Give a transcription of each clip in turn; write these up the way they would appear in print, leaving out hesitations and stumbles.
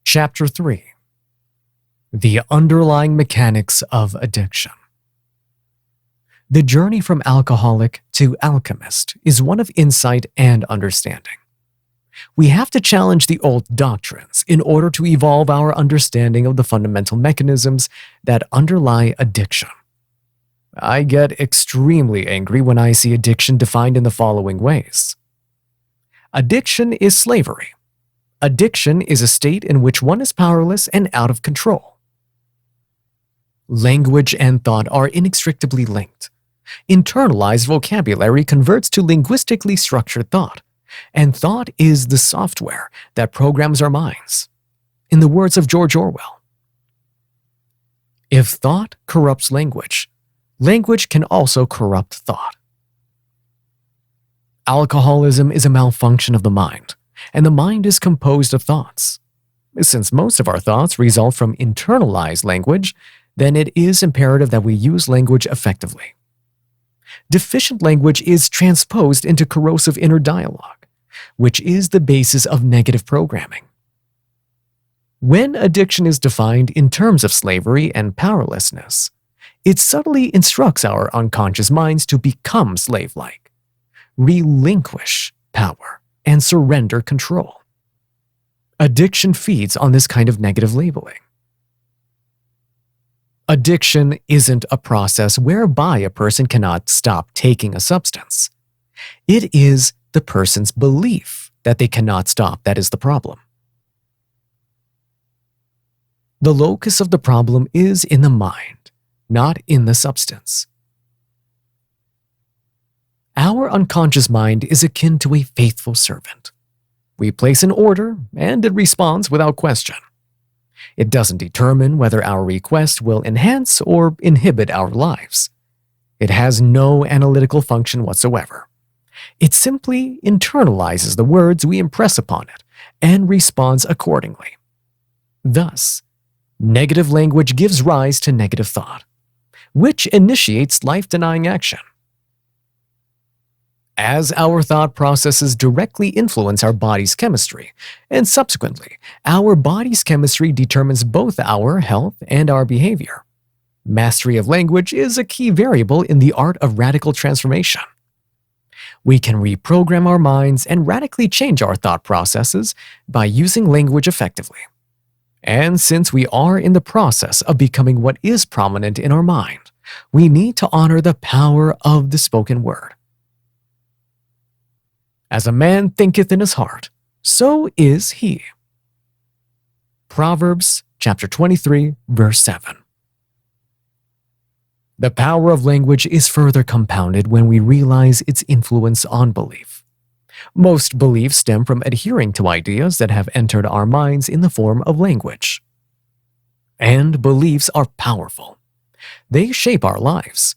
Chapter 3. The Underlying Mechanics of Addiction. The journey from alcoholic to alchemist is one of insight and understanding. We have to challenge the old doctrines in order to evolve our understanding of the fundamental mechanisms that underlie addiction. I get extremely angry when I see addiction defined in the following ways. Addiction is slavery. Addiction is a state in which one is powerless and out of control. Language and thought are inextricably linked. Internalized vocabulary converts to linguistically structured thought, and thought is the software that programs our minds. In the words of George Orwell, if thought corrupts language, language can also corrupt thought. Alcoholism is a malfunction of the mind, and the mind is composed of thoughts. Since most of our thoughts result from internalized language, then it is imperative that we use language effectively. Deficient language is transposed into corrosive inner dialogue, which is the basis of negative programming. When addiction is defined in terms of slavery and powerlessness, it subtly instructs our unconscious minds to become slave-like, relinquish power, and surrender control. Addiction feeds on this kind of negative labeling. Addiction isn't a process whereby a person cannot stop taking a substance. It is the person's belief that they cannot stop that is the problem. The locus of the problem is in the mind, not in the substance. Our unconscious mind is akin to a faithful servant. We place an order, and it responds without question. It doesn't determine whether our request will enhance or inhibit our lives. It has no analytical function whatsoever. It simply internalizes the words we impress upon it and responds accordingly. Thus, negative language gives rise to negative thought, which initiates life-denying action. As our thought processes directly influence our body's chemistry, and subsequently, our body's chemistry determines both our health and our behavior. Mastery of language is a key variable in the art of radical transformation. We can reprogram our minds and radically change our thought processes by using language effectively. And since we are in the process of becoming what is prominent in our mind, we need to honor the power of the spoken word. As a man thinketh in his heart, so is he. Proverbs chapter 23, verse 7. The power of language is further compounded when we realize its influence on belief. Most beliefs stem from adhering to ideas that have entered our minds in the form of language. And beliefs are powerful. They shape our lives.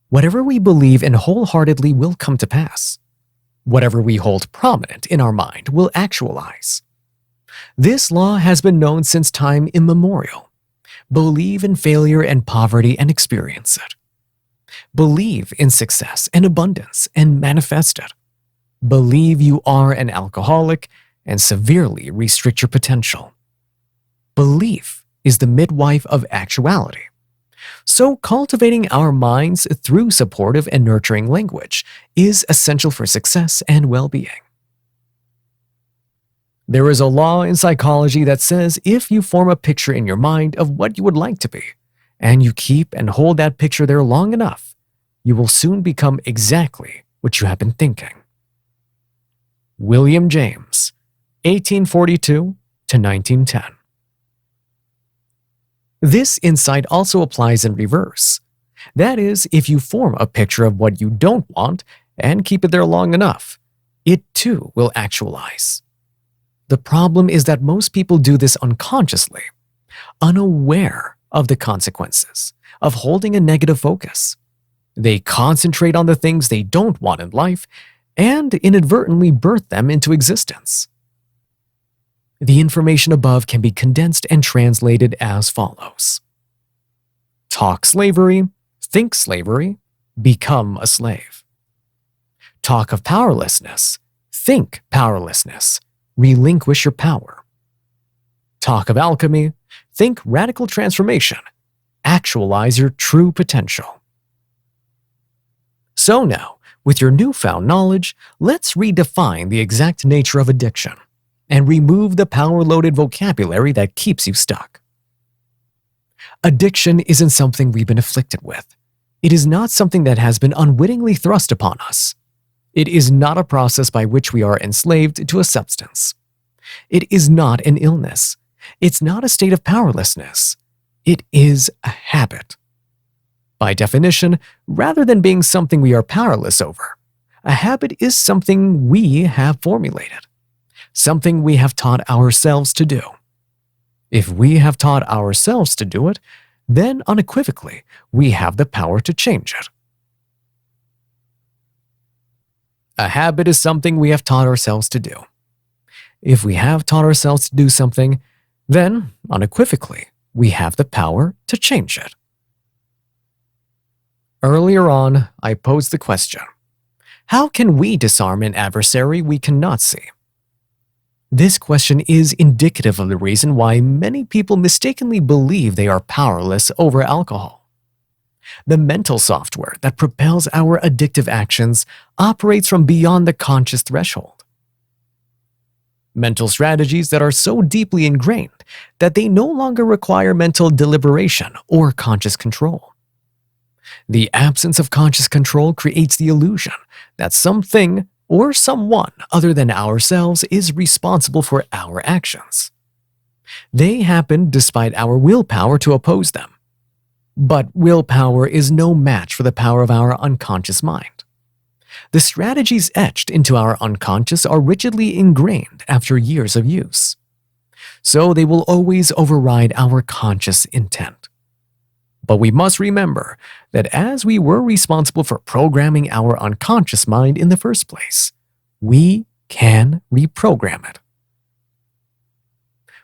Whatever we believe in wholeheartedly will come to pass. Whatever we hold prominent in our mind will actualize. This law has been known since time immemorial. Believe in failure and poverty and experience it. Believe in success and abundance and manifest it. Believe you are an alcoholic and severely restrict your potential. Belief is the midwife of actuality. So cultivating our minds through supportive and nurturing language is essential for success and well-being. There is a law in psychology that says if you form a picture in your mind of what you would like to be, and you keep and hold that picture there long enough, you will soon become exactly what you have been thinking. William James, 1842 to 1910. This insight also applies in reverse. That is, if you form a picture of what you don't want and keep it there long enough, it too will actualize. The problem is that most people do this unconsciously, unaware of the consequences of holding a negative focus. They concentrate on the things they don't want in life and inadvertently birth them into existence. The information above can be condensed and translated as follows. Talk slavery, think slavery, become a slave. Talk of powerlessness, think powerlessness, relinquish your power. Talk of alchemy, think radical transformation, actualize your true potential. So now, with your newfound knowledge, let's redefine the exact nature of addiction and remove the power-loaded vocabulary that keeps you stuck. Addiction isn't something we've been afflicted with. It is not something that has been unwittingly thrust upon us. It is not a process by which we are enslaved to a substance. It is not an illness. It's not a state of powerlessness. It is a habit. By definition, rather than being something we are powerless over, a habit is something we have formulated, something we have taught ourselves to do. If we have taught ourselves to do it, then unequivocally, we have the power to change it. A habit is something we have taught ourselves to do. If we have taught ourselves to do something, then unequivocally, we have the power to change it. Earlier on, I posed the question, how can we disarm an adversary we cannot see? This question is indicative of the reason why many people mistakenly believe they are powerless over alcohol. The mental software that propels our addictive actions operates from beyond the conscious threshold. Mental strategies that are so deeply ingrained that they no longer require mental deliberation or conscious control. The absence of conscious control creates the illusion that something or someone other than ourselves is responsible for our actions. They happen despite our willpower to oppose them. But willpower is no match for the power of our unconscious mind. The strategies etched into our unconscious are rigidly ingrained after years of use. So they will always override our conscious intent. But we must remember that as we were responsible for programming our unconscious mind in the first place, we can reprogram it.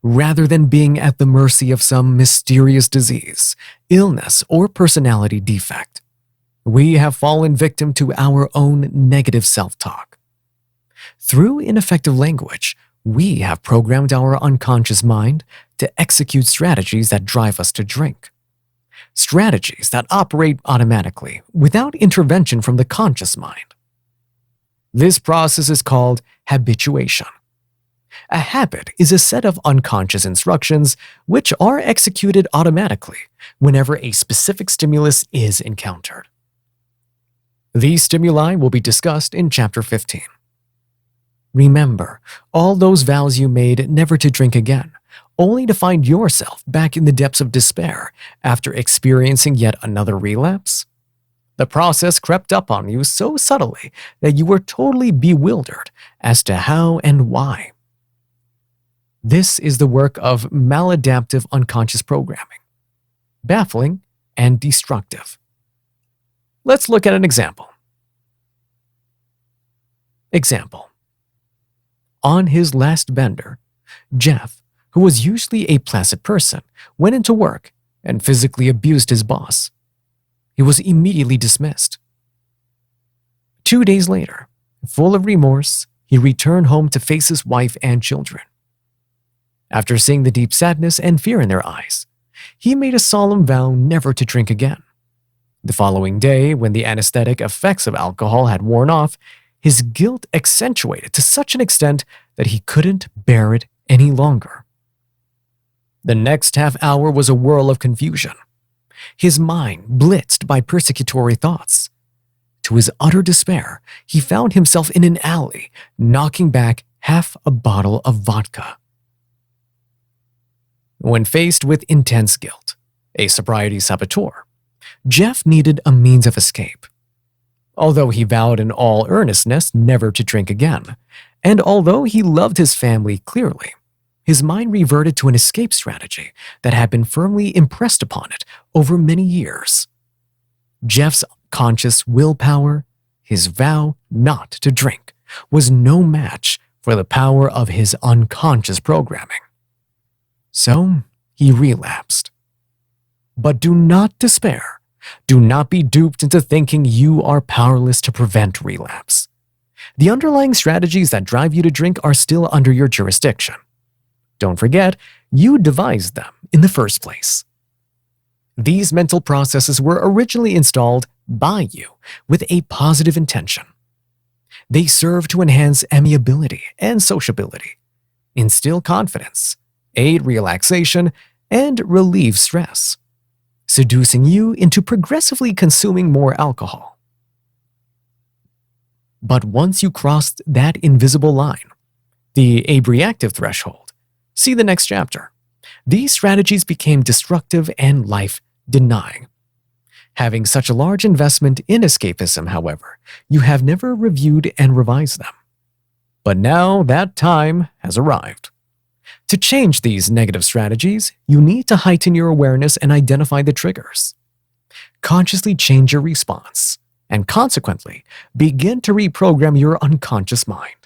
Rather than being at the mercy of some mysterious disease, illness, or personality defect, we have fallen victim to our own negative self-talk. Through ineffective language, we have programmed our unconscious mind to execute strategies that drive us to drink. Strategies that operate automatically without intervention from the conscious mind. This process is called habituation. A habit is a set of unconscious instructions which are executed automatically whenever a specific stimulus is encountered. These stimuli will be discussed in Chapter 15. Remember all those vows you made never to drink again, only to find yourself back in the depths of despair after experiencing yet another relapse? The process crept up on you so subtly that you were totally bewildered as to how and why. This is the work of maladaptive unconscious programming, baffling and destructive. Let's look at an example. Example. On his last bender, Jeff, who was usually a placid person, went into work and physically abused his boss. He was immediately dismissed. 2 days later, full of remorse, he returned home to face his wife and children. After seeing the deep sadness and fear in their eyes, he made a solemn vow never to drink again. The following day, when the anesthetic effects of alcohol had worn off, his guilt accentuated to such an extent that he couldn't bear it any longer. The next half hour was a whirl of confusion, his mind blitzed by persecutory thoughts. To his utter despair, he found himself in an alley, knocking back half a bottle of vodka. When faced with intense guilt, a sobriety saboteur, Jeff needed a means of escape. Although he vowed in all earnestness never to drink again, and although he loved his family clearly, his mind reverted to an escape strategy that had been firmly impressed upon it over many years. Jeff's conscious willpower, his vow not to drink, was no match for the power of his unconscious programming. So he relapsed. But do not despair. Do not be duped into thinking you are powerless to prevent relapse. The underlying strategies that drive you to drink are still under your jurisdiction. Don't forget, you devised them in the first place. These mental processes were originally installed by you with a positive intention. They serve to enhance amiability and sociability, instill confidence, aid relaxation, and relieve stress, seducing you into progressively consuming more alcohol. But once you crossed that invisible line, the abreactive threshold, see the next chapter, these strategies became destructive and life-denying. Having such a large investment in escapism, however, you have never reviewed and revised them. But now that time has arrived. To change these negative strategies, you need to heighten your awareness and identify the triggers. Consciously change your response, and consequently, begin to reprogram your unconscious mind.